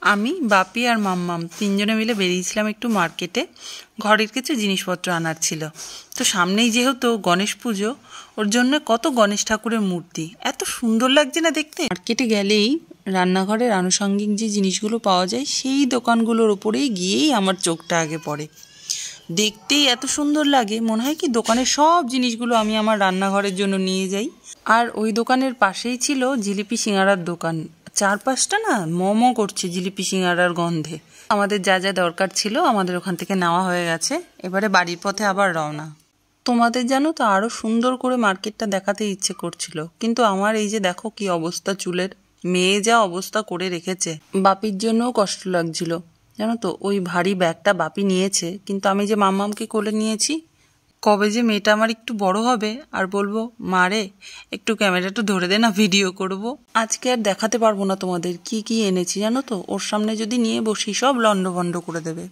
আমি বাপি আর মাম্মাম তিনজনে মিলে বেরিয়েছিলাম একটু মার্কেটে। ঘরের কিছু জিনিসপত্র আনার ছিল। তো সামনেই যেহেতু গণেশ পুজো, ওর জন্য কত গণেশ ঠাকুরের মূর্তি, এত সুন্দর লাগছে না দেখতে। মার্কেটে গেলেই রান্নাঘরের আনুষঙ্গিক যে জিনিসগুলো পাওয়া যায় সেই দোকানগুলোর ওপরেই গিয়েই আমার চোখটা আগে পড়ে। দেখতেই এত সুন্দর লাগে, মনে হয় কি দোকানের সব জিনিসগুলো আমি আমার রান্নাঘরের জন্য নিয়ে যাই। আর ওই দোকানের পাশেই ছিল জিলিপি সিঙ্গারার দোকান। চারপাশটা না মোমো করছে জিলিপি সিঙ্গারার গন্ধে। আমাদের যা যা দরকার ছিল আমাদের ওখান থেকে নেওয়া হয়ে গেছে, এবারে বাড়ির পথে আবার রওনা। তোমাদের জানো তো আরো সুন্দর করে মার্কেটটা দেখাতে ইচ্ছে করছিল, কিন্তু আমার এই যে দেখো কি অবস্থা চুলের, মেয়ে যা অবস্থা করে রেখেছে। বাপির জন্যও কষ্ট লাগছিল জানো তো, ওই ভারী ব্যাগটা বাপি নিয়েছে, কিন্তু আমি যে মাম্মামকে কোলে নিয়েছি। কবে যে মেয়েটা আমার একটু বড় হবে আর বলবো মা রে একটু ক্যামেরাটা ধরে দে না, ভিডিও করব। আজকে আর দেখাতে পারবো না তোমাদের কি কি এনেছি জানো তো, ওর সামনে যদি নিয়ে বসি সব লন্ডভন্ড করে দেবে।